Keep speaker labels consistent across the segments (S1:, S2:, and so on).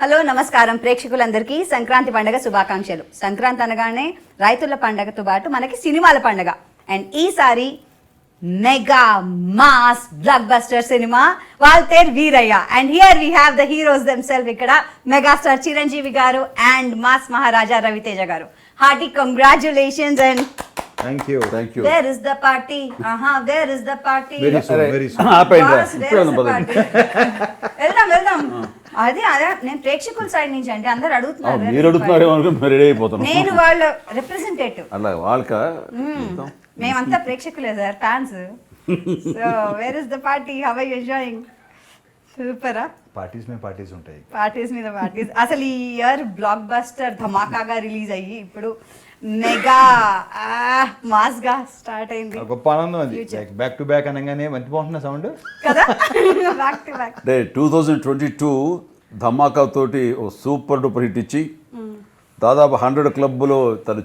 S1: Hello నమస్కారం ప్రేక్షకులందరికీ సంక్రాంతి పండుగ శుభాకాంక్షలు. సంక్రాంతి అనగానే రైతుల పండుగతో పాటు మనకి సినిమాల పండుగ. అండ్ ఈసారి mega mass blockbuster cinema Waltair Veerayya. And here we have the heroes themselves. ఇక్కడ megastar Chiranjeevi garu and mass Maharaja Ravi Teja garu. Hearty congratulations and
S2: Thank you.
S1: Where is the party? Where is the party?
S2: Very soon, very soon.
S1: Boss, where is the party? వెళ్దాం అదే నేను ప్రేక్షకుల side నుంచి అంటే అందరు అడుగుతున్నారు.
S3: మీరు అడుగుతున్నారేమో అనుకుని రెడీ అయిపోతున్నాం.
S1: నేను వాళ్ళ రిప్రజెంటేటివ్.
S3: అలా వాళ్ళక
S1: మేమంతా ప్రేక్షకులే sir, fans. So where is the party? How are you enjoying? సూపరా?
S2: పార్టీస్ ఉంటాయి.
S1: పార్టీస్ మీద పార్టీస్. అసలు ఈ ఇయర్ బ్లాక్ బస్టర్ ధమాకాగా రిలీజ్ అయ్యి ఇప్పుడు మెగా మాస్ గా స్టార్ట్ అయింది.
S2: గొప్ప ఆనందం అది. బ్యాక్ టు బ్యాక్ అనగానే మంచి బాగుంటున్న సౌండ్
S1: కదా. Back to back.
S3: అంటే 2022 ధమాకా తోటి ఓ సూపర్ డూపర్ హిట్ ఇచ్చి దాదాపు 100 క్లబ్లో తను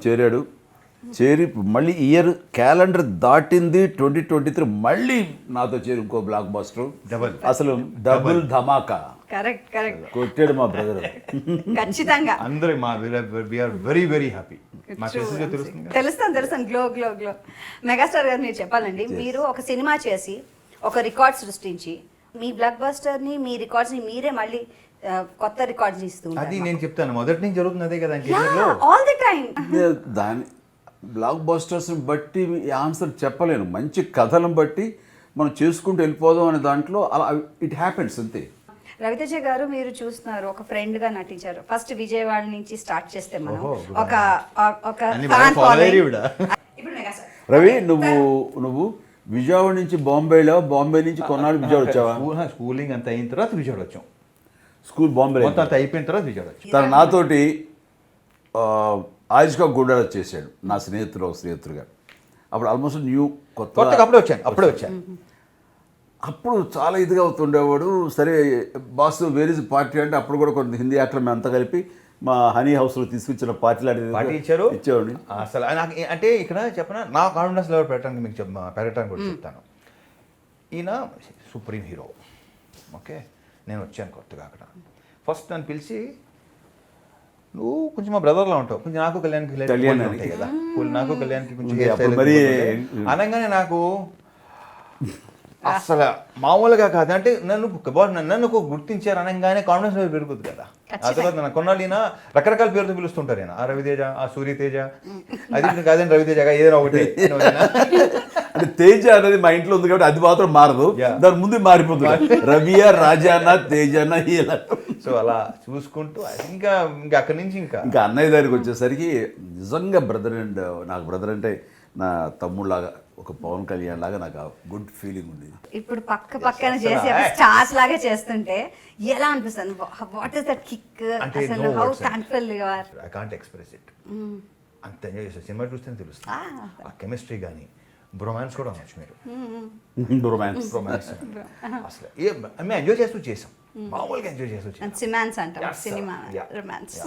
S3: చేరి మళ్ళీ ఇయర్ క్యాలెండర్ దాటింది 2023. మళ్ళీ నాతో చేరి ఇంకో బ్లాక్ బస్టర్ అసలు డబుల్ ధమాకా.
S1: కరెక్ట్
S3: కొట్టాడు మా బ్రదర్.
S1: ఖచ్చితంగా
S2: అందరూ మా వీఆర్ వెరీ వెరీ హ్యాపీ. మా
S1: తెలుస్తాను గ్లో. మెగాస్టార్ గారు మీరు చెప్పాలండి, మీరు ఒక సినిమా చేసి ఒక రికార్డ్ సృష్టించి మీ బ్లాక్ బస్టర్ ని, మీ రికార్డ్స్ ని మీరే మళ్ళీ కొత్త రికార్డ్స్ ఇస్తూ
S2: అది నేను చెప్తాను. మొదటి నుంచి జరుగుతుంది అదే కదా
S1: ఆల్ ది టైం.
S3: దాని బ్లాక్ బస్టర్స్ని బట్టి ఆన్సర్ చెప్పలేను. మంచి కథలను బట్టి మనం చేసుకుంటూ వెళ్ళిపోదాం అనే దాంట్లో అలా ఇట్ హ్యాపెన్స్ అంతే.
S1: రవితేజ గారు మీరు చూస్తున్నారు, ఒక ఫ్రెండ్ గా నటించారు. ఫస్ట్ విజయవాడ నుంచి స్టార్ట్ చేస్తే మనం ఒక ఫ్యాన్ ఫాలోయింగ్. ఇప్పుడు మెగాస్టార్
S3: రవి, నువ్వు విజయవాడ నుంచి బాంబేలో, బాంబే నుంచి కొన్నాళ్ళు విజయవాడ వచ్చావా?
S2: స్కూలింగ్ అంత అయిన తర్వాత విజయవాడ వచ్చాం.
S3: స్కూల్ బాంబే
S2: అంత అయిపోయిన తర్వాత విజయవాడ వచ్చాం.
S3: తను నాతోటి ఆయుష్గా గుండాల చేశాడు, నా స్నేహితుడుగా. అప్పుడు ఆల్మోస్ట్ న్యూ కొత్త
S2: అప్పుడే వచ్చాను.
S3: అప్పుడు చాలా ఇదిగా అవుతుండేవాడు. సరే బాస్ వేర్ ఇస్ పార్టీ అంటే అప్పుడు కూడా కొంత హిందీ యాక్టర్ మేము అంతా కలిపి మా హనీ హౌస్లో తీసుకొచ్చిన పార్టీ ఇచ్చేవాడిని.
S2: అసలు నాకు అంటే ఇక్కడ చెప్పనా, నా కాన్ఫిడెన్స్ లెవెల్ పెట్టడానికి మీకు పెరగడానికి కూడా చెప్తాను. ఈయన సుప్రీం హీరో. ఓకే, నేను వచ్చాను కొత్తగా. అక్కడ ఫస్ట్ నన్ను పిలిచి, నువ్వు కొంచెం మా బ్రదర్లో ఉంటావు, కొంచెం నాకు కళ్యాణ్కి ఉంటాయి కదా, నాకు కళ్యాణ్కి కొంచెం అనగానే నాకు అసలు మామూలుగా కాదు. అంటే నన్ను గుర్తించారు అనగానే కాన్ఫిడెన్స్ లెవెల్ పెరుగుతుంది కదా. ఆ తర్వాత నా కొన్నాళ్ళు ఈయన రకరకాల పేరుతో పిలుస్తుంటారు. ఈయన ఆ రవితేజ, ఆ సూర్యతేజ, అది కాదని రవితేజగా ఏదైనా ఒకటి.
S3: అంటే తేజ అనేది మా ఇంట్లో ఉంది కాబట్టి అది మాత్రం మారదు, దాని ముందు మారిపోతుంది. రవియా, రాజానా, తేజానా ఇలా.
S2: సో అలా చూసుకుంటూ ఇంకా అక్కడి నుంచి ఇంకా
S3: అన్నయ్య దగ్గరికి వచ్చేసరికి నిజంగా బ్రదర్ అండ్ నాకు బ్రదర్ అంటే నా తమ్ముళ్ళలాగా, ఒక పవన్ కళ్యాణ్ లాగా నాకు గుడ్ ఫీలింగ్ ఉంది.
S1: ఇప్పుడు పక్కన చేసి స్టార్స్ లాగా చేస్తుంటే ఎలా అనిపిస్తుంది? What is that kick? అసలు how thankful you are.
S2: I can't express it. అంత ఎంజాయ్ చేస్తారు. సినిమా చూస్తేనే తెలుస్తుంది ఆ కెమిస్ట్రీ కానీ. బ్రొమాన్స్ కూడా అనొచ్చు మీరు. రొమాన్స్ అసలు మేము ఎంజాయ్ చేస్తూ చేసాం, మామూలుగా ఎంజాయ్ చేస్తూ చేసాం.
S1: సిమాన్స్ అంటాం, సినిమా రొమాన్స్.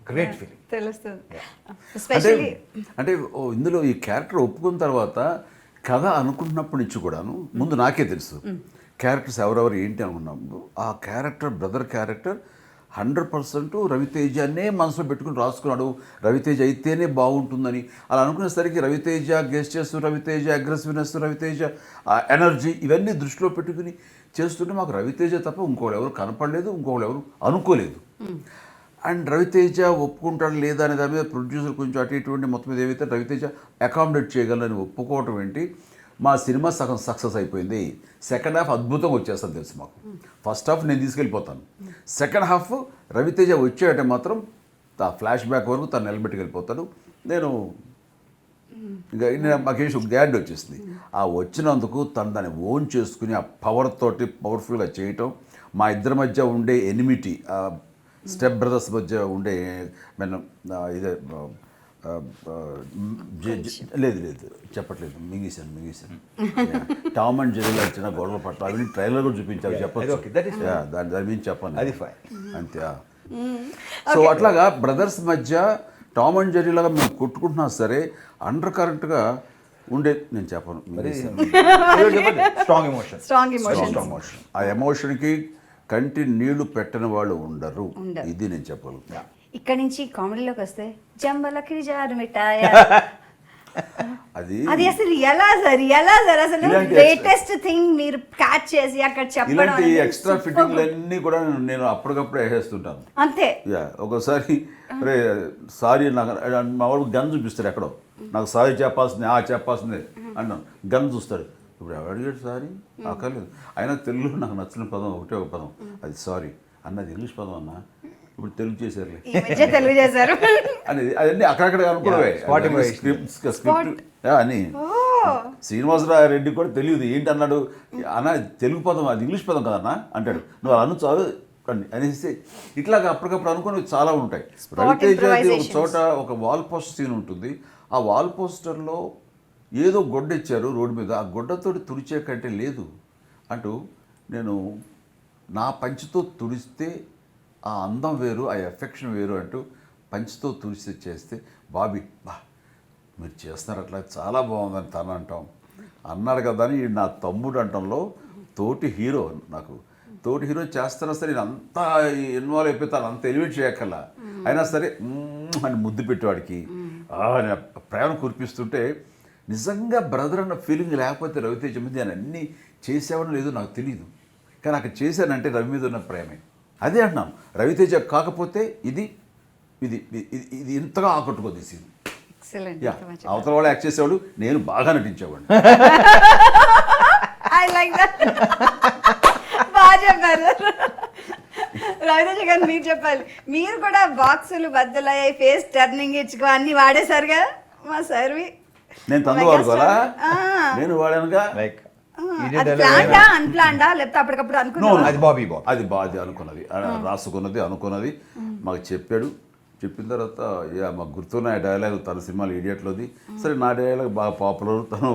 S2: గ్రేట్ ఫీలింగ్
S1: తెలుస్తుంది.
S3: అంటే ఇందులో ఈ క్యారెక్టర్ ఒప్పుకున్న తర్వాత కథ అనుకుంటున్నప్పటి నుంచి కూడాను ముందు నాకే తెలుసు క్యారెక్టర్స్ ఎవరెవరు ఏంటి అనుకున్నాము. ఆ క్యారెక్టర్, బ్రదర్ క్యారెక్టర్ 100% రవితేజనే మనసులో పెట్టుకుని రాసుకున్నాడు. రవితేజ అయితేనే బాగుంటుందని అలా అనుకునేసరికి Ravi Teja gestures, Ravi Teja aggressiveness, Ravi Teja energy ఇవన్నీ దృష్టిలో పెట్టుకుని చేస్తుంటే మాకు రవితేజ తప్ప ఇంకోళ్ళు ఎవరు కనపడలేదు, ఇంకోళ్ళు ఎవరు అనుకోలేదు. అండ్ రవితేజ ఒప్పుకుంటాడు లేదా అనే దాని మీద ప్రొడ్యూసర్ కొంచెం అటు ఇటువంటి మొత్తం మీద ఏవైతే రవితేజ అకామిడేట్ చేయగలని ఒప్పుకోవటం ఏంటి, మా సినిమా సగం సక్సెస్ అయిపోయింది. సెకండ్ హాఫ్ అద్భుతంగా వచ్చేస్తుంది తెలుసు మాకు. ఫస్ట్ హాఫ్ నేను తీసుకెళ్ళిపోతాను, సెకండ్ హాఫ్ రవితేజ వచ్చాడంటే మాత్రం ఆ ఫ్లాష్ బ్యాక్ వరకు తను నిలబెట్టుకెళ్ళిపోతాడు. నేను ఇంకా మాకేసి గ్యాడ్ వచ్చేసింది. ఆ వచ్చినందుకు తను దాన్ని ఓన్ చేసుకుని ఆ పవర్ తోటి పవర్ఫుల్గా చేయటం, మా ఇద్దరి మధ్య ఉండే ఎనిమిటీ, స్టెప్ బ్రదర్స్ మధ్య ఉండే ఇదే లేదు చెప్పట్లేదు, మింగేశాను. టామ్ అండ్ జెర్రీలో వచ్చిన గొడవ పట్ల అవి ట్రైలర్ కూడా చూపించారు, చెప్పచ్చు. దాని మీద చెప్పండి, అంతే. సో అట్లాగా బ్రదర్స్ మధ్య టామ్ అండ్ జెర్రీలాగా మేము కొట్టుకుంటున్నా సరే అండర్ కరెంట్గా ఉండే, నేను చెప్పను,
S2: స్ట్రాంగ్ ఎమోషన్.
S3: ఆ ఎమోషన్కి కంటి నీళ్లు పెట్టని వాళ్ళు ఉండరు. ఇది నేను చెప్పగలుగుతా.
S1: ఇక్కడ నుంచి కామెడీలోకి వస్తే జంబలకి జారు మిఠాయ అది అసలు ఎలా సార్ అసలు లేటెస్ట్ థింగ్ మీరు క్యాచ్ చేసి అక్కడ చెప్పడం
S3: ఇలాంటి
S1: అనేది
S3: ఎక్స్ట్రా
S1: super
S3: ఫిట్టింగ్లు
S1: good.
S3: అన్నీ కూడా నేను అప్పటికప్పుడే వేసేస్తుంటాను.
S1: అంతే.
S3: ఒకసారి రే సారీ నాకు మా వాడు గన్ చూపిస్తాడు ఎక్కడో, నాకు సారీ చెప్పాల్సిందే అన్నాను. గన్ చూస్తాడు. ఇప్పుడు ఎవరు అడిగాడు సారీ? అక్కర్లేదు. అయినా తెలుగులో నాకు నచ్చిన పదం ఒకటే ఒక పదం, అది సారీ. అన్నది ఇంగ్లీష్ పదం అన్న, ఇప్పుడు తెలుగు చేశారులే
S1: ఈ మధ్య తెలుగు చేశారు
S3: అనేది. అవన్నీ అక్కడక్కడ అనుకున్నవే స్క్రిప్ట్ అని. శ్రీనివాసరావు రెడ్డి కూడా తెలియదు ఏంటి అన్నాడు అన్న, తెలుగు పదం అది ఇంగ్లీష్ పదం కదన్నా అంటాడు. నువ్వు అను చాలు అనేసి ఇట్లాగా అప్పటికప్పుడు అనుకుని చాలా ఉంటాయి. రవితేజ ఒక చోట ఒక వాల్ పోస్టర్ సీన్ ఉంటుంది. ఆ వాల్ పోస్టర్లో ఏదో గొడ్డ ఇచ్చారు రోడ్డు మీద, ఆ గొడ్డతోటి తుడిచే కంటే లేదు అంటూ, నేను నా పంచితో తుడిస్తే ఆ అందం వేరు, ఆ ఎఫెక్షన్ వేరు అంటూ పంచితో తుడిచి చేస్తే బాబీ మీరు చేస్తున్నారు అట్లా చాలా బాగుందని తను అంటాం. అన్నాడు కదా అని నా తమ్ముడు అంటంలో తోటి హీరో, నాకు తోటి హీరో చేస్తున్నా సరే నేను అంతా ఇన్వాల్వ్ అయిపోతాను, అంత ఎలివేట్ చేయక్కర్లా. అయినా సరే అని ముద్దు పెట్టేవాడికి ప్రేమ కురిపిస్తుంటే నిజంగా బ్రదర్ అన్న ఫీలింగ్ లేకపోతే రవితేజ మీద నేను అన్నీ చేసేవాడు లేదు నాకు తెలియదు. కానీ అక్కడ చేశానంటే రవి మీద ఉన్న ప్రేమే. అదే అంటున్నాను, రవితేజ కాకపోతే ఇది ఇది ఇది ఇంతగా ఆకట్టుకోదు సీన్. అవతల వాళ్ళు యాక్ట్ చేసేవాడు, నేను బాగా నటించేవాడిని.
S1: I like that. బాగా చెప్పారు రవితేజ గారు. మీరు చెప్పాలి, మీరు కూడా బాక్సులు బద్దలయ్యాయి, ఫేస్ టర్నింగ్ ఇచ్చుకో అన్ని వాడేశారు కదా మా సర్వి.
S3: నేను తందు వాడుకోవాలా? నేను వాడానుగా.
S2: లైక్
S1: అన్ప్లాన్డా లేకపోతే అప్పటికప్పుడు అనుకున్నాను?
S3: అది బాగా అనుకున్నది, రాసుకున్నది, అనుకున్నది. మాకు చెప్పాడు. చెప్పిన తర్వాత మాకు గుర్తున్న డైలాగ్ తన సినిమాలు ఇడియట్లోది. సరే నా డైలాగ్ బాగా పాపులర్, తను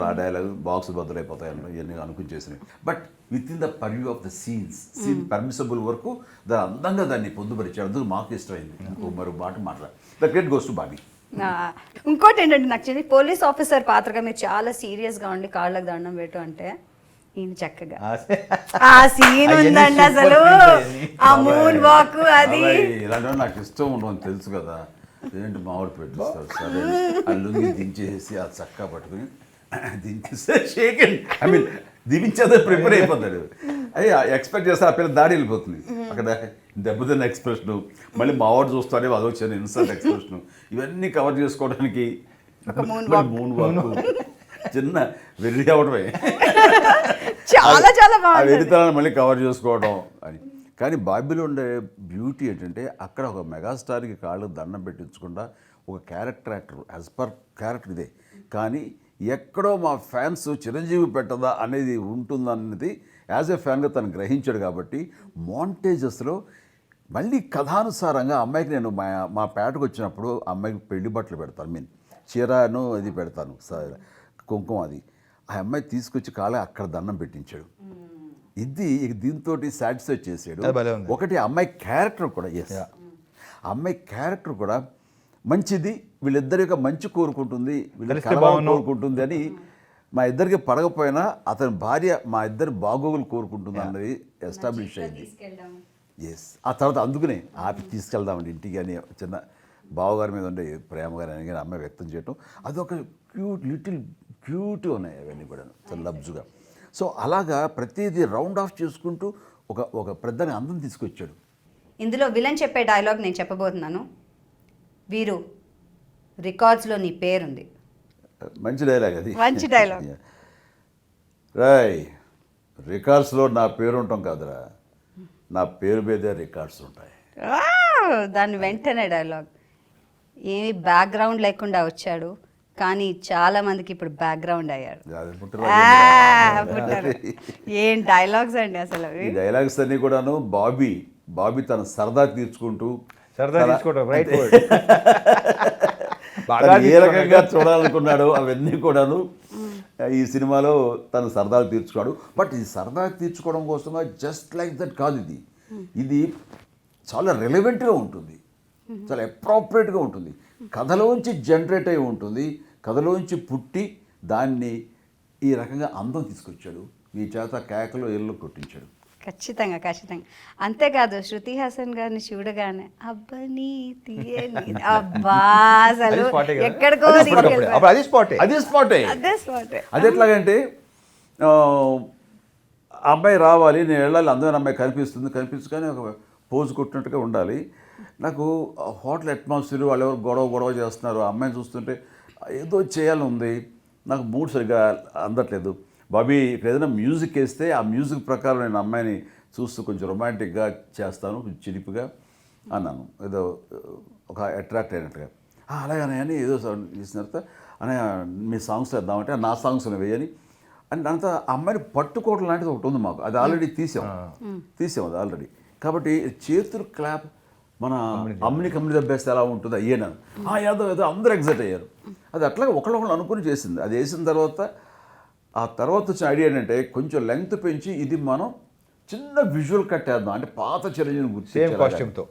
S3: ఆ డైలాగ్ బాక్స్ బద్దలైపోతాయన్న ఇవన్నీ అనుకుని చేసినాయి. But within the purview of the scene permissible వరకు దాని అందంగా దాన్ని పొందుపరిచాడు. అందుకు మాకు ఇష్టమైంది. మరో మాట మాట్లాడు. The credit goes to Bobby.
S1: ఇంకోటి ఏంటంటే నచ్చింది, పోలీస్ ఆఫీసర్ పాత్రగా మీరు చాలా సీరియస్ గా ఉండి కాళ్ళకు దండం పెట్టు అంటే ఈయన చక్కగా ఆ సీన్ ఉందండి అసలు, ఆ మూన్ వాక్ అది
S3: ఇలాంటి నాకు ఇష్టం ఉండవని తెలుసు కదా. ఏంటి మామిడి పెట్టిస్తారు సరే ఆ లుంగి దించేసి ఆ చక్కా పట్టుకుని దించేస్తే షేక్ ఐ మీన్ దించేదే ప్రిపేర్ అయిపోతాడు. అయ్యి ఎక్స్పెక్ట్ చేస్తే ఆ పిల్ల దాడి వెళ్ళిపోతుంది. అక్కడ దెబ్బతిన్న ఎక్స్ప్రెషను, మళ్ళీ మావాడు చూస్తాడే అది వచ్చిన ఇన్సల్ట్ ఎక్స్ప్రెషను, ఇవన్నీ కవర్ చేసుకోవడానికి మూన్ వాక్ చిన్న వెర్రి అవడమే
S1: చాలా చాలా బాగుంది.
S3: వెరితనాన్ని మళ్ళీ కవర్ చేసుకోవడం అని. కానీ బాబీలో ఉండే బ్యూటీ ఏంటంటే అక్కడ ఒక మెగాస్టార్కి కాళ్ళు దండం పెట్టించకుండా ఒక character actor as per character ఇదే, కానీ ఎక్కడో మా ఫ్యాన్స్ చిరంజీవి పెట్టదా అనేది ఉంటుందన్నది యాజ్ ఎ ఫ్యాన్గా తను గ్రహించాడు. కాబట్టి మాంటేజెస్లో మళ్ళీ కథానుసారంగా అమ్మాయికి నేను మా పేటకు వచ్చినప్పుడు అమ్మాయికి పెళ్లి బట్టలు పెడతాను, మీన్ చీరను అది పెడతాను, కుంకుమ అది. ఆ అమ్మాయి తీసుకొచ్చి కాళ్ళ అక్కడ దండం పెట్టించాడు. ఇది దీంతో సాటిస్ఫై చేసాడు. ఒకటి అమ్మాయి క్యారెక్టర్ కూడా, ఎస్ అమ్మాయి క్యారెక్టర్ కూడా మంచిది, వీళ్ళిద్దరి యొక్క మంచి కోరుకుంటుంది, వీళ్ళ కోరుకుంటుంది అని. మా ఇద్దరికి పడకపోయినా అతని భార్య మా ఇద్దరు బాగోగులు కోరుకుంటుంది అన్నది ఎస్టాబ్లిష్ అయింది. ఎస్ ఆ తర్వాత అందుకునే ఆపి తీసుకెళ్దామండి ఇంటికి అని చిన్న బావగారి మీద ఉండే ప్రేమ గారి అమ్మాయి వ్యక్తం చేయటం, అదొక లిటిల్ క్యూట్ ఉన్నాయి అవన్నీ కూడా చాలా లబ్జుగా. సో అలాగా ప్రతిదీ రౌండ్ ఆఫ్ చేసుకుంటూ ఒక పెద్దని అందం తీసుకొచ్చాడు.
S1: ఇందులో విలన్ చెప్పే డైలాగ్ నేను చెప్పబోతున్నాను. వీరు రికార్డ్స్లో నీ పేరుంది.
S3: మంచి డైలాగ్ అది,
S1: మంచి డైలాగ్.
S3: రాయ్ రికార్డ్స్లో నా పేరు ఉంటాం కాదురా, నా పేరు మీదే రికార్డ్స్ ఉంటాయి.
S1: దాని వెంటనే డైలాగ్, ఏమి బ్యాక్గ్రౌండ్ లేకుండా వచ్చాడు కానీ చాలా మందికి ఇప్పుడు బ్యాక్గ్రౌండ్ అయ్యాడు. ఏం డైలాగ్స్ అండి అసలు.
S3: ఈ డైలాగ్స్ అన్ని కూడాను బాబీ తన సరదా తీర్చుకుంటూ ఏ రకంగా చూడాలనుకున్నాడో అవన్నీ కూడాను ఈ సినిమాలో తను సరదాలు తీర్చుకోడు. బట్ ఈ సరదా తీర్చుకోవడం కోసంగా జస్ట్ లైక్ దట్ కాదు, ఇది చాలా రెలవెంట్గా ఉంటుంది, చాలా అప్రోప్రియేట్గా ఉంటుంది, కథలోంచి జనరేట్ అయి ఉంటుంది, కథలోంచి పుట్టి దాన్ని ఈ రకంగా అందం తీసుకొచ్చాడు. మీ చేత కేకలో ఎల్లు కొట్టించాడు.
S1: ఖచ్చితంగా ఖచ్చితంగా. అంతేకాదు శృతి హాసన్ గారిని చూడగానే అబ్బని తీయని అబ్బా అసలు
S2: అది spot ఏ కదా?
S1: ఎక్కడికో
S2: అది spot
S1: తీసుకెళ్ళిపోయారు.
S2: అప్పుడు అది స్పాటే.
S3: అది స్పాటే.
S1: అదే spot.
S3: అది ఎట్లాగంటే ఆ అమ్మాయి రావాలి, నేను వెళ్ళాలి, అందమైన అమ్మాయి కనిపించగానే ఒక పోజ్ కొట్టినట్టుగా ఉండాలి. నాకు హోటల్ అట్మాస్ఫియర్, వాళ్ళు ఎవరు గొడవ చేస్తున్నారు, ఆ అమ్మాయిని చూస్తుంటే ఏదో చేయాలని ఉంది. నాకు మూడ్ సరిగ్గా అందట్లేదు. బాబీ ఇక్కడ ఏదైనా మ్యూజిక్ వేస్తే ఆ మ్యూజిక్ ప్రకారం నేను అమ్మాయిని చూస్తూ కొంచెం రొమాంటిక్గా చేస్తాను, కొంచెం చిలిపిగా అన్నాను, ఏదో ఒక అట్రాక్ట్ అయినట్టుగా. అలాగనే అని ఏదో చేసిన తర్వాత అనే మీ సాంగ్స్ వేద్దామంటే నా సాంగ్స్ వేయని అండ్ అంతా అమ్మాయిని పట్టుకోవడం లాంటిది ఒకటి ఉంది మాకు. అది ఆల్రెడీ తీసాం అది ఆల్రెడీ. కాబట్టి చేతులు క్లాప్ మన అమ్మిని కమ్మిని దెబ్బేస్తే ఎలా ఉంటుందో అయ్యేనాను ఏదో అందరూ ఎగ్జైట్ అయ్యారు. అది అట్లాగే ఒకళ్ళొకళ్ళు అనుకుని చేసింది. అది వేసిన తర్వాత ఆ తర్వాత వచ్చిన ఐడియా ఏంటంటే కొంచెం లెంగ్త్ పెంచి ఇది మనం చిన్న విజువల్ కట్ వేద్దాం, అంటే పాత చిరంజీవిని గుర్తు
S2: సేమ్ కాస్ట్యూమ్తో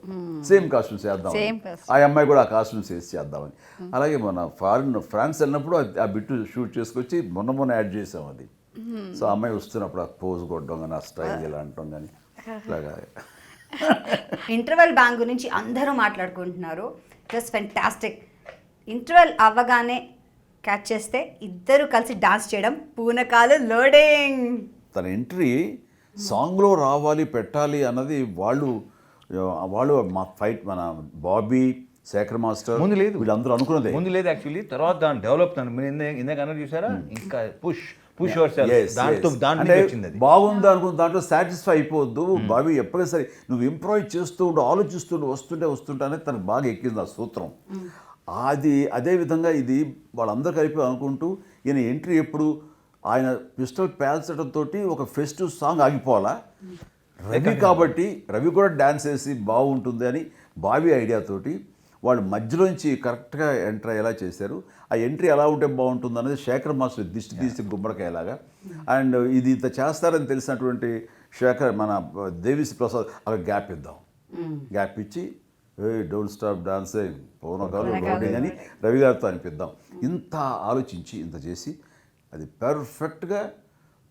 S3: సేమ్ కాస్ట్యూమ్స్ వేద్దాం,
S1: Same costume.
S3: ఆ అమ్మాయి కూడా ఆ కాస్ట్యూమ్స్ వేసి చేద్దామని. అలాగే మన ఫ్రాన్స్ వెళ్ళినప్పుడు ఆ బిట్టు షూట్ చేసుకొచ్చి మొన్న యాడ్ చేసాం అది. సో ఆ అమ్మాయి వస్తున్నప్పుడు ఆ పోజ్ కొట్టడం కానీ, ఆ స్టైల్ ఇలా అంటాం కానీ ఇలాగా.
S1: ఇంటర్వెల్ బ్యాంగ్ గురించి అందరూ మాట్లాడుకుంటున్నారు. It was fantastic. ఇంటర్వెల్ అవ్వగానే క్యాచ్ చేస్తే ఇద్దరు కలిసి డాన్స్ చేయడం, పూనకాలు లోడింగ్.
S3: తన ఎంట్రీ సాంగ్లో రావాలి పెట్టాలి అన్నది వాళ్ళు మా ఫైట్, మన బాబీ, శేఖర్ మాస్టర్
S2: ముందు లేదు,
S3: వీళ్ళందరూ అనుకున్నదే.
S2: ముందు లేదు యాక్చువల్లీ. తర్వాత దాన్ని డెవలప్ మీరు ఇందాక అన్నది చూసారా, ఇంకా పుష్
S3: Yes,
S2: దాంతో
S3: yes.
S2: దాంట్లో
S3: అంటే
S2: వచ్చింది అది.
S3: బాగుంది అనుకున్న దాంట్లో సాటిస్ఫై అయిపోవద్దు. బాబీ ఎప్పుడైనా సరే నువ్వు ఇంప్రూవ్ చేస్తూ ఉండు, ఆలోచిస్తుండు, వస్తుంటే అనేది తనకు బాగా ఎక్కింది ఆ సూత్రం. అదే విధంగా ఇది వాళ్ళందరూ కలిపి అనుకుంటూ ఈయన ఎంట్రీ ఎప్పుడు ఆయన పిస్టల్ పేల్చడంతో ఒక ఫెస్టివ్ సాంగ్ ఆగిపోవాలా, రవి కాబట్టి రవి కూడా డ్యాన్స్ వేసి బాగుంటుంది అని బాబీ ఐడియాతోటి వాళ్ళు మధ్యలోంచి కరెక్ట్గా ఎంటర్ అయ్యేలా చేశారు. ఆ ఎంట్రీ ఎలా ఉంటే బాగుంటుంది అనేది శేఖర్ మాస్టర్ దిష్టి తీసి గుమ్మడికాయలాగా. అండ్ ఇది ఇంత చేస్తారని తెలిసినటువంటి శేఖర్, మన దేవిశ్రీ ప్రసాద్ అలా గ్యాప్ ఇద్దాం, గ్యాప్ ఇచ్చి డోంట్ స్టాప్ డాన్సింగ్ పౌనకాలు లోడింగ్ అని రవి గారితో అనిపిద్దాం. ఇంత ఆలోచించి ఇంత చేసి అది పర్ఫెక్ట్గా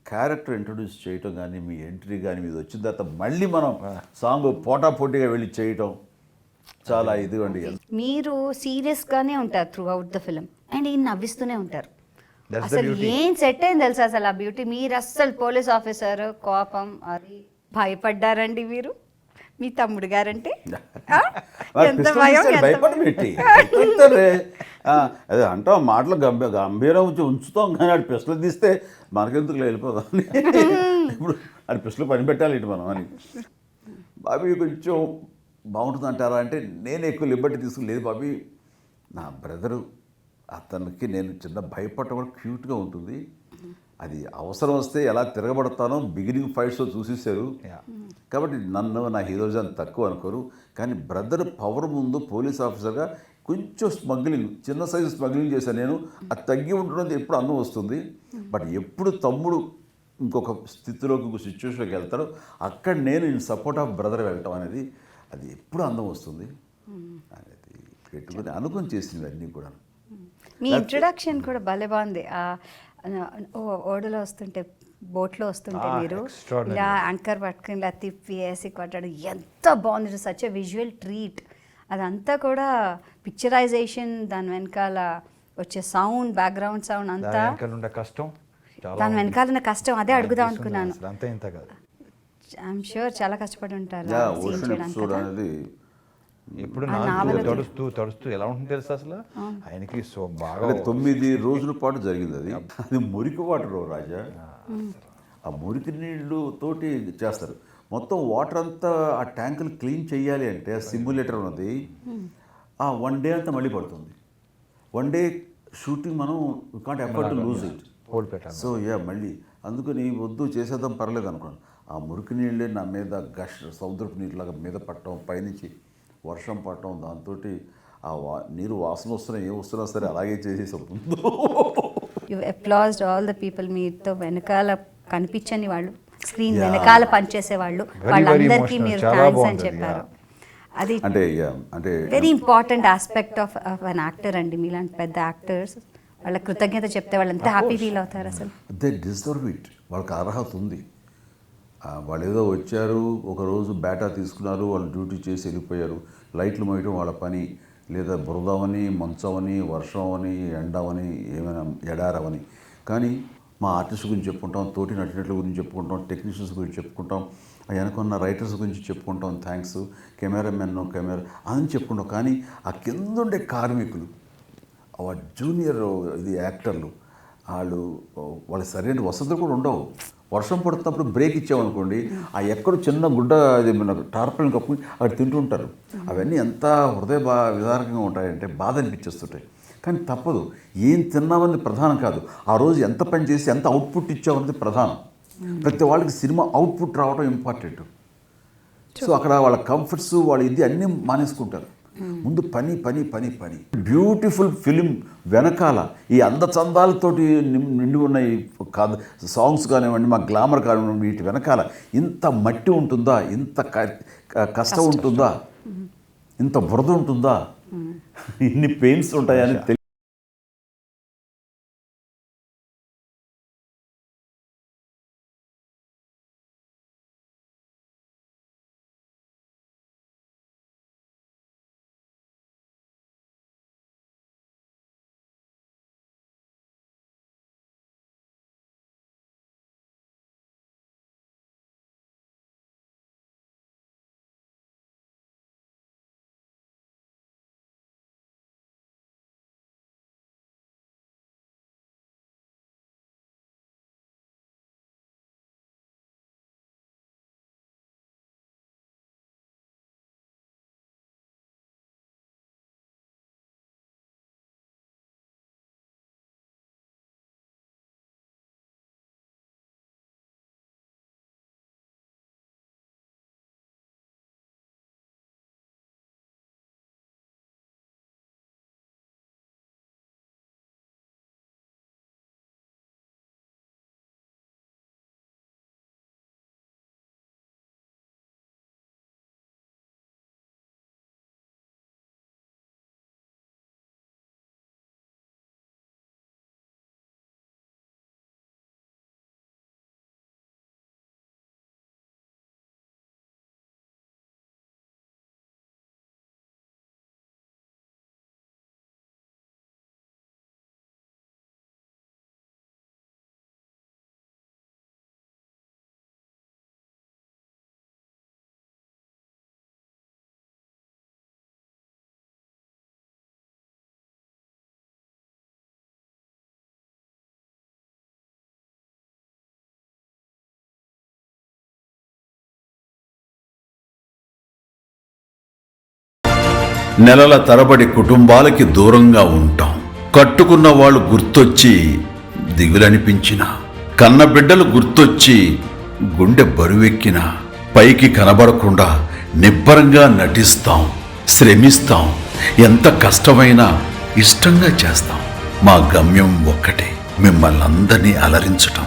S3: క్యారెక్టర్ ఇంట్రొడ్యూస్ చేయటం కానీ, మీ ఎంట్రీ కానీ మీద వచ్చిన తర్వాత మళ్ళీ మనం సాంగ్ పోటాపోటీగా వెళ్ళి చేయటం చాలా ఇదిగోండి.
S1: మీరు సీరియస్ గానే ఉంటారు through out the film and ఈయన నవ్విస్తూనే ఉంటారు.
S2: That's the
S1: అసలు
S2: beauty.
S1: ఏం సెట్ అయింది తెలుసా అసలు ఆ బ్యూటీ. మీరు అస్సలు పోలీస్ ఆఫీసర్ కోపం అది భయపడ్డారండి మీరు, మీ తమ్ముడు గారంటే ఆ? ఎంత భయం, ఎంత
S3: భయపడి పెట్టి అదే అంటాం మాటలు గంభీరం ఉంచుతాం, కానీ ఆడు పిస్టల్ తీస్తే మనకెందుకు వెళ్ళిపోదాం. ఇప్పుడు ఆడు పిస్టల్ పని పెట్టాలి ఇటు మనం అని. బాబీ కొంచెం బాగుంటుంది అంటారా అంటే నేను ఎక్కువ లిబర్టీ తీసుకుని బాబీ నా బ్రదరు, అతనికి నేను చిన్న భయపడటం కూడా క్యూట్గా ఉంటుంది, అది అవసరం వస్తే ఎలా తిరగబడతానో బిగినింగ్ ఫైట్స్లో చూసేసారు, కాబట్టి నన్ను నా హీరోజన్ తక్కువ అనుకోరు, కానీ బ్రదర్ పవర్ ముందు పోలీస్ ఆఫీసర్గా కొంచెం స్మగ్లింగ్, చిన్న సైజు స్మగ్లింగ్ చేశాను నేను, అది తగ్గి ఉండడం ఎప్పుడు అన్నం వస్తుంది. బట్ ఎప్పుడు తమ్ముడు ఇంకొక స్థితిలోకి, ఇంకొక సిచ్యువేషన్లోకి వెళ్తాడో అక్కడ నేను సపోర్ట్ ఆఫ్ బ్రదర్ వెళ్ళటం అనేది అది ఎప్పుడు అందం వస్తుంది అనేది పెట్టుకుని అనుకుని చేసింది అన్నీ కూడా.
S1: మీ ఇంట్రొడక్షన్ కూడా భలే బాగుంది. ఓడలో వస్తుంటే, బోట్లో వస్తుంటే మీరు
S2: extraordinary.
S1: ఇలా యాంకర్ పట్టుకుని ఇలా తిప్పి వేసి కొట్టాడు, ఎంత బాగుంది. Such a visual treat. అదంతా కూడా పిక్చరైజేషన్, దాని వెనకాల వచ్చే సౌండ్, బ్యాక్గ్రౌండ్ సౌండ్ అంతా,
S2: కష్టం,
S1: దాని వెనకాల ఉన్న కష్టం, అదే అడుగుదాం అనుకున్నాను.
S2: అంతా ఇంత కదా.
S1: ఐఎమ్ షూర్ చాలా కష్టపడి
S3: ఓషన్ ఎపిసోడ్
S1: ఉంటారు.
S3: అనేది
S2: ఇప్పుడు
S1: ఆ నావెల్
S2: తడుస్తూ ఎలా ఉంటుంది తెలుసు అసలు ఆయనకి. సో బాగా
S3: 9 రోజుల పాటు జరిగింది అది. అది మురికి వాటర్ రాజా, ఆ మురికి నీళ్ళు తోటి చేస్తారు. మొత్తం వాటర్ అంతా ఆ ట్యాంకులు క్లీన్ చేయాలి అంటే ఆ సిమ్యులేటర్ ఉన్నది, ఆ 1 డే అంతా మళ్ళీ పడుతుంది. 1 డే షూటింగ్ మనం can't effort to lose it.
S2: Whole పెట్టాలి.
S3: సో మళ్ళీ అందుకని వద్దు చేసేద్దాం పర్లేదు అనుకున్నాను. ఆ మురికి నీళ్ళే నా మీద సముద్రపు నీళ్ళలాగా మీద పట్టడం, పైనుంచి వర్షం పట్టడం, దాంతో ఆ నీరు వాసన వస్తున్నా ఏ వస్తున్నా సరే అలాగే చేసేసి ముందు.
S1: You applauded all the people. మీతో వెనకాల కనిపించని వాళ్ళు, స్క్రీన్ వెనకాల పనిచేసే వాళ్ళు, వాళ్ళందరికీ మీరు థ్యాంక్స్ అని చెప్పారు. అది
S3: అంటే
S1: very important aspect of an actor అండి. మీలాంటి పెద్ద యాక్టర్స్ వాళ్ళ కృతజ్ఞత చెప్తే వాళ్ళు ఎంత హ్యాపీ ఫీల్ అవుతారు అసలు.
S3: దే డిజర్వ్ ఇట్, వాళ్ళకి అర్హత ఉంది. వాళ్ళు ఏదో వచ్చారు, ఒకరోజు బేటా తీసుకున్నారు, వాళ్ళు డ్యూటీ చేసి వెళ్ళిపోయారు. లైట్లు మోయటం వాళ్ళ పని, లేదా బురదవని, మంచమని, వర్షం ఎండవని, ఏమైనా ఎడారవని. కానీ మా ఆర్టిస్ట్ గురించి చెప్పుకుంటాం, తోటి నటినట్ల గురించి చెప్పుకుంటాం, టెక్నీషియన్స్ గురించి చెప్పుకుంటాం, వెనకున్న రైటర్స్ గురించి చెప్పుకుంటాం, థ్యాంక్స్, కెమెరామెన్ అని చెప్పుకుంటాం. కానీ ఆ కింద ఉండే కార్మికులు, జూనియర్ యాక్టర్లు, వాళ్ళ సరైన వసతులు కూడా ఉండవు. వర్షం పడుతున్నప్పుడు బ్రేక్ ఇచ్చామనుకోండి, ఆ ఎక్కడో చిన్న గుడ్డ అది మన టార్పల్ని కప్పుకుని అక్కడ తింటుంటారు. అవన్నీ ఎంత విదారకంగా ఉంటాయంటే బాధ అనిపించేస్తుంటాయి. కానీ తప్పదు, ఏం తిన్నామన్నది ప్రధానం కాదు, ఆ రోజు ఎంత పని చేసి ఎంత అవుట్పుట్ ఇచ్చామన్నది ప్రధానం. ప్రతి వాళ్ళకి సినిమా అవుట్పుట్ రావడం ఇంపార్టెంట్. సో అక్కడ వాళ్ళ కంఫర్ట్స్, వాళ్ళ ఇది అన్నీ మానేసుకుంటారు. ముందు పని పని పని పని. బ్యూటిఫుల్ ఫిలిం వెనకాల ఈ అందచందాలతోటి నిండి ఉన్న ఈ సాంగ్స్ కానివ్వండి, మా గ్లామర్ కానివ్వండి, వీటి వెనకాల ఇంత మట్టి ఉంటుందా, ఇంత కష్టం ఉంటుందా, ఇంత బురద ఉంటుందా, ఇన్ని పెయిన్స్ ఉంటాయని నెలల తరబడి కుటుంబాలకి దూరంగా ఉంటాం. కట్టుకున్న వాళ్ళు గుర్తొచ్చి దిగులనిపించిన, కన్న బిడ్డలు గుర్తొచ్చి గుండె బరువెక్కిన, పైకి కనబడకుండా నిబ్బరంగా నటిస్తాం, శ్రమిస్తాం, ఎంత కష్టమైనా ఇష్టంగా చేస్తాం. మా గమ్యం ఒక్కటే, మిమ్మల్ని అందరినీ అలరించటం.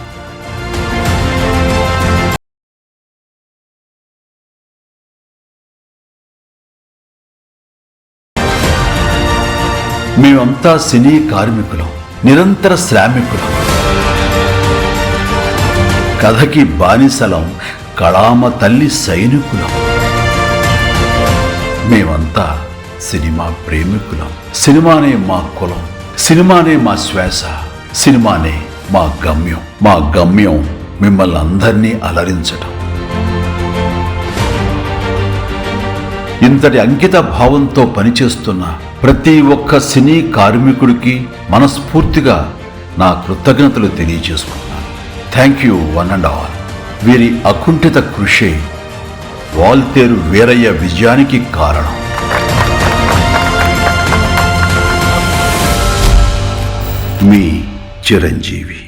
S3: మేమంతా సినీ కార్మికులం, నిరంతర శ్రామికులం, కథకి బానిసలం, కళామ తల్లి సైనికులం. మేమంతా సినిమా ప్రేమికులం. సినిమానే మా కులం, సినిమానే మా శ్వాస, సినిమానే మా గమ్యం. మా గమ్యం మిమ్మల్ని అందరినీ అలరించటం. ఇంతటి అంకిత భావంతో పనిచేస్తున్న ప్రతి ఒక్క సినీ కార్మికుడికి మనస్ఫూర్తిగా నా కృతజ్ఞతలు తెలియజేసుకుంటున్నాను. Thank you one and all. వీరి అకుంఠిత కృషి వాల్తేరు వీరయ్య విజయానికి కారణం. మీ చిరంజీవి.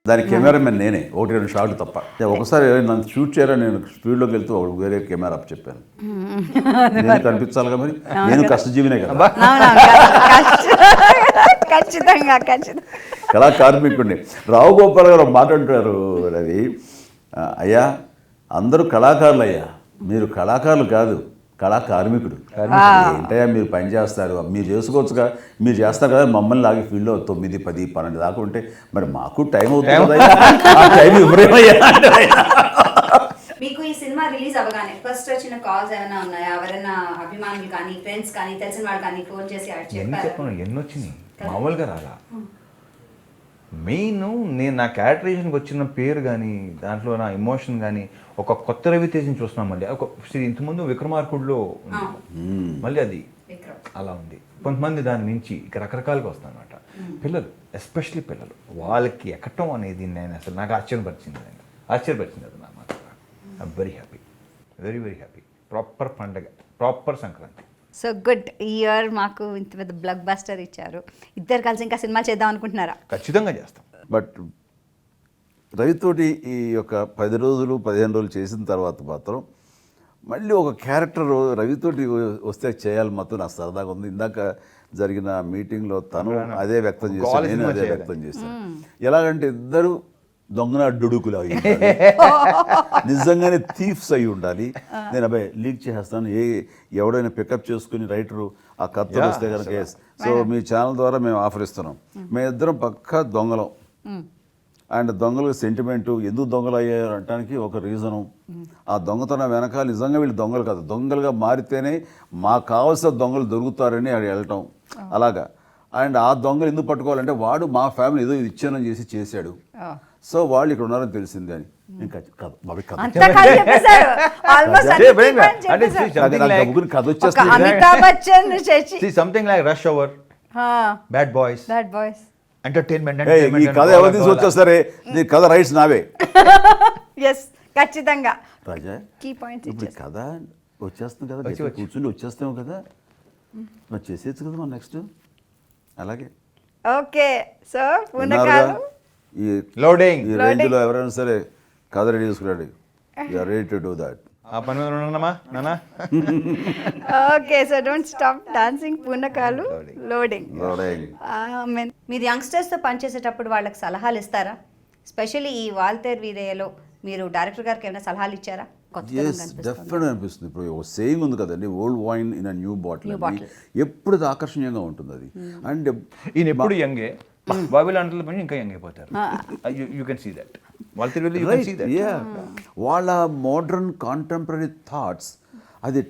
S3: దాని కెమెరామెన్ నేనే, 1-2 షాట్లు తప్ప. ఒకసారి నన్ను షూట్ చేయాలని నేను స్పీడ్లోకి వెళ్తూ వేరే కెమెరా అప్ చెప్పాను. నేను కనిపించాలిగా, మరి నేను కష్టజీవినే కదా.
S1: ఖచ్చితంగా
S3: కళా కార్మికుడిని. రావు గోపాల్ గారు మాట్లాడుతున్నారు, రవి అయ్యా అందరూ కళాకారులు అయ్యా, మీరు కళాకారులు కాదు, కళా కార్మికుడు. ఏంటయ్యా మీరు పని చేస్తారు, మీరు చేసుకోవచ్చుగా, మీరు చేస్తారు కదా, మమ్మల్ని లాగే ఫీల్డ్లో 9, 10, 12 దాకా ఉంటే మరి మాకు టైం అవుతుంది కదా, ఆ టైం ఇవ్వరేమయ్యా అంటే
S1: మీకు ఈ సినిమా రిలీజ్ అవ్వగానే ఫస్ట్ వచ్చిన కాల్స్ ఏమైనా ఉన్నాయా? ఎవరైనా అభిమానులు కానీ ఫ్రెండ్స్ కానీ తెలిసిన వాళ్ళు కానీ ఫోన్ చేసి
S2: ఎన్ని చెప్పను, ఎన్ని వచ్చినాయి, మామూలుగా రాలా. మెయిన్ నేను నా క్యారెక్టరైజేషన్కి వచ్చిన పేరు కానీ దాంట్లో నా ఎమోషన్ కానీ ఒక కొత్త రవితేజని చూస్తున్నాం. మళ్ళీ ఒక ఇంతకుముందు విక్రమార్కుడులో మళ్ళీ అది అలా ఉంది. కొంతమంది దాని నుంచి ఇక రకరకాలుగా వస్తాను అనమాట. పిల్లలు, ఎస్పెషలీ పిల్లలు, వాళ్ళకి ఎక్కటం అనేది నేను అసలు నాకు ఆశ్చర్యపరిచింది అది నా మాట. I'm very happy, very very happy. Proper పండగ, ప్రాపర్ సంక్రాంతి.
S1: So good. ఈ ఇయర్ మాకు ఇంత పెద్ద బ్లాక్ బస్టర్ ఇచ్చారు. ఇద్దరు కలిసి ఇంకా సినిమా చేద్దాం అనుకుంటున్నారా?
S2: ఖచ్చితంగా చేస్తాం.
S3: బట్ రవితోటి ఈ యొక్క 10 రోజులు 15 రోజులు చేసిన తర్వాత మాత్రం మళ్ళీ ఒక క్యారెక్టర్ రవితోటి వస్తే చేయాలి మాత్రం నాకు సరదాగా ఉంది. ఇందాక జరిగిన మీటింగ్లో తను అదే వ్యక్తం చేశాను, నేను అదే వ్యక్తం చేశాను. ఎలాగంటే ఇద్దరు దొంగన డుడుకులు అయి నిజంగానే థీఫ్స్ అయి ఉండాలి. నేను అబ్బాయి లీక్ చేసేస్తాను, ఎవడైనా పికప్ చేసుకుని రైటరు ఆ కథ వస్తే కనుక. సో మీ ఛానల్ ద్వారా మేము ఆఫర్ ఇస్తున్నాం. మేమిద్దరం పక్కా దొంగలం. అండ్ దొంగలకు సెంటిమెంటు, ఎందుకు దొంగలు అయ్యారు అనడానికి ఒక రీజను. ఆ దొంగతనం వెనకాల నిజంగా వీళ్ళు దొంగలు కాదు, దొంగలుగా మారితేనే మాకు కావాల్సిన దొంగలు దొరుకుతారని అది వెళ్ళటం అలాగా. అండ్ ఆ దొంగలు ఎందుకు పట్టుకోవాలంటే వాడు మా ఫ్యామిలీ ఏదో విచ్ఛిన్నం చేశాడు, సో వాళ్ళు ఇక్కడ ఉన్నారని తెలిసింది అని. ఇంకా కథ వచ్చేస్తుంది.
S2: Something like Rush Hour, bad boys, entertainment.
S3: ఈ కథ ఎవరు తీసుకొచ్చేస్తారే, నీ కథ రైట్స్ నావే.
S1: ఖచ్చితంగా
S3: రాజా,
S1: కీ పాయింట్స్
S3: ఇప్పుడు కథ వచ్చేస్తుంది కదా, కూర్చుని వచ్చేస్తాము కదా, మరి చేసేయచ్చు కదా మనం నెక్స్ట్. అలాగే
S1: ఓకే. సో
S3: ఈ
S2: లోడింగ్
S3: ఈ రేంజ్లో ఎవరైనా సరే కథ రెడీ చేసుకున్నాడు, you're ready to do that.
S2: ఆ పని మీద ఉన్నామా నాన్న?
S1: Okay. So don't stop dancing. పూనకాలు లోడింగ్. మీరు యంగ్స్టర్స్తో పనిచేసేటప్పుడు వాళ్ళకి సలహాలు ఇస్తారా? స్పెషల్లీ ఈ వాల్తేర్ వీరయ్యలో మీరు డైరెక్టర్ గారికి ఏమైనా సలహాలు ఇచ్చారా?
S3: డెఫినెట్ అనిపిస్తుంది. ఇప్పుడు ఒక సేయింగ్ ఉంది కదండి, old wine in new bottle. ఎప్పుడు ఆకర్షణీయంగా ఉంటుంది అది. అండ్
S2: ఈయన ఎప్పుడు యంగే, బాబిల్ అంటల పని ఇంకా యంగ్ అయిపోతారు. You can see that. వాళ్ళ మోడర్న్ కాంటెంపరీ థాట్స్ అది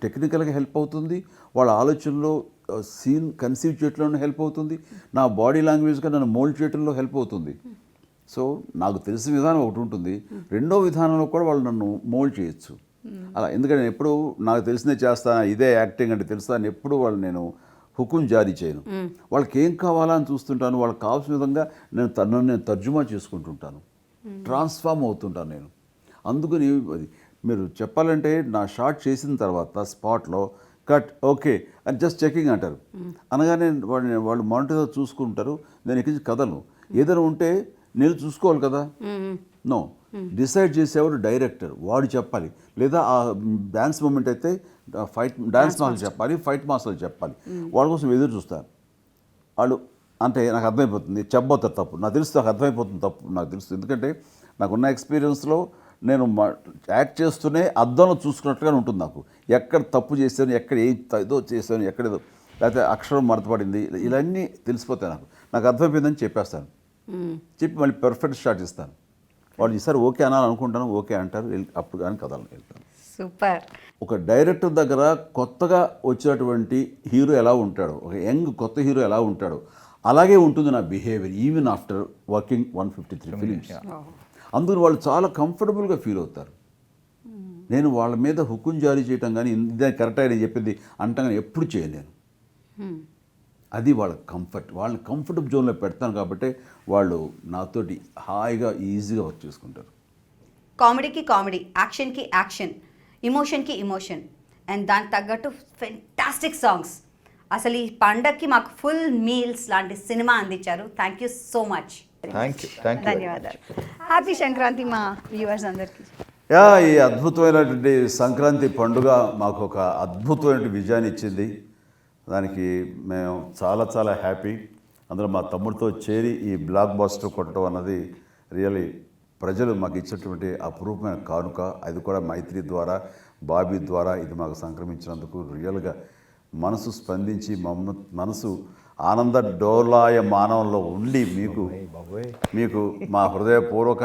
S2: టెక్నికల్గా హెల్ప్ అవుతుంది, వాళ్ళ ఆలోచనలో సీన్ కన్సీవ్ చేయడంలో హెల్ప్ అవుతుంది, నా బాడీ లాంగ్వేజ్గా నన్ను మోల్డ్ చేయడంలో హెల్ప్ అవుతుంది. సో నాకు తెలిసిన విధానం ఒకటి ఉంటుంది, రెండో విధానంలో కూడా వాళ్ళు నన్ను మోల్డ్ చేయొచ్చు అలా. ఎందుకంటే నేను ఎప్పుడు నాకు తెలిసిందే చేస్తాను, ఇదే యాక్టింగ్ అంటే తెలుస్తా అని ఎప్పుడు వాళ్ళు నేను హుకుం జారీ చేయను. వాళ్ళకి ఏం కావాలా అని చూస్తుంటాను, వాళ్ళకి కావాల్సిన విధంగా నేను తర్జుమా చేసుకుంటుంటాను, ట్రాన్స్ఫార్మ్ అవుతుంటాను నేను. అందుకని అది మీరు చెప్పాలంటే నా షార్ట్ చేసిన తర్వాత స్పాట్లో కట్ ఓకే అని జస్ట్ చెకింగ్ అంటారు, అనగానే వాళ్ళు మానిటర్తో చూసుకుంటారు. నేను ఎక్కించి కథను ఏదైనా ఉంటే నేను చూసుకోవాలి కదా. నో, డిసైడ్ చేసేవాడు డైరెక్టర్, వాడు చెప్పాలి. లేదా ఆ డ్యాన్స్ మూమెంట్ అయితే డ్యాన్స్ మాస్టర్ చెప్పాలి, ఫైట్ మాస్టర్ చెప్పాలి. వాళ్ళ కోసం ఎదురు చూస్తారు వాళ్ళు. అంటే నాకు అర్థమైపోతుంది చెప్పబోతారు తప్పు, నాకు తెలుసు, నాకు అర్థమైపోతుంది తప్పు నాకు తెలుసు. ఎందుకంటే నాకున్న ఎక్స్పీరియన్స్లో నేను యాక్ట్ చేస్తూనే అద్దంలో చూసుకున్నట్టుగానే ఉంటుంది నాకు. ఎక్కడ తప్పు చేశాను, ఎక్కడ ఏదో చేశాను, ఎక్కడేదో లేకపోతే అక్షరం మడతపడింది, ఇవన్నీ తెలిసిపోతాయి నాకు అర్థమైపోయిందని చెప్పేస్తాను. చెప్పి మళ్ళీ పర్ఫెక్ట్ షాట్ ఇస్తాను. వాళ్ళు ఈసారి ఓకే అనాలనుకుంటాను, ఓకే అంటారు, అప్పుడు కానీ కథలు వెళ్తాను.
S1: సూపర్.
S3: ఒక డైరెక్టర్ దగ్గర కొత్తగా వచ్చేటువంటి హీరో ఎలా ఉంటాడో, ఒక యంగ్ కొత్త హీరో ఎలా ఉంటాడో అలాగే ఉంటుంది నా behaviour even after working 153 films. అందుకని వాళ్ళు చాలా కంఫర్టబుల్గా ఫీల్ అవుతారు. నేను వాళ్ళ మీద హుకుం జారీ చేయటం కానీ ఇదే కరెక్ట్ అని చెప్పింది అంటాం కానీ ఎప్పుడు చేయలేను. అది వాళ్ళ కంఫర్ట్, వాళ్ళని కంఫర్టబుల్ జోన్లో పెడతాను కాబట్టి వాళ్ళు నాతోటి హాయిగా ఈజీగా వర్క్ చేసుకుంటారు.
S1: కామెడీకి కామెడీ, యాక్షన్కి యాక్షన్, ఇమోషన్కి ఇమోషన్, అండ్ దానికి తగ్గట్టు ఫెంటాస్టిక్ సాంగ్స్. అసలు ఈ పండగకి మాకు ఫుల్ మీల్స్ లాంటి సినిమా అందించారు. Thank you so much. ధన్యవాదాలు. హ్యాపీ సంక్రాంతి మా వ్యూవర్స్ అందరికీ.
S3: ఈ అద్భుతమైనటువంటి సంక్రాంతి పండుగ మాకు ఒక అద్భుతమైన విజయాన్ని ఇచ్చింది. దానికి మేము చాలా చాలా హ్యాపీ. అందులో మా తమ్ముడితో చేరి ఈ బ్లాక్ బస్టర్ కొట్టడం అన్నది రియలీ ప్రజలు మాకు ఇచ్చినటువంటి అపురూపమైన కానుక, అది కూడా మైత్రి ద్వారా, బాబీ ద్వారా ఇది మాకు సంక్రమించినందుకు రియల్గా మనసు స్పందించి మనసు ఆనంద డోలాయ మానవంలో ఉండి మీకు మా హృదయపూర్వక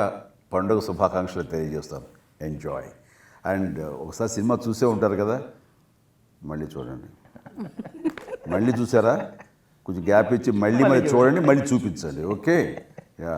S3: పండుగ శుభాకాంక్షలు తెలియజేస్తాను. ఎంజాయ్. అండ్ ఒకసారి సినిమా చూసే ఉంటారు కదా, మళ్ళీ చూడండి. మళ్ళీ చూసారా, కొంచెం గ్యాప్ ఇచ్చి మళ్ళీ చూడండి, మళ్ళీ చూపించండి. Okay, yeah.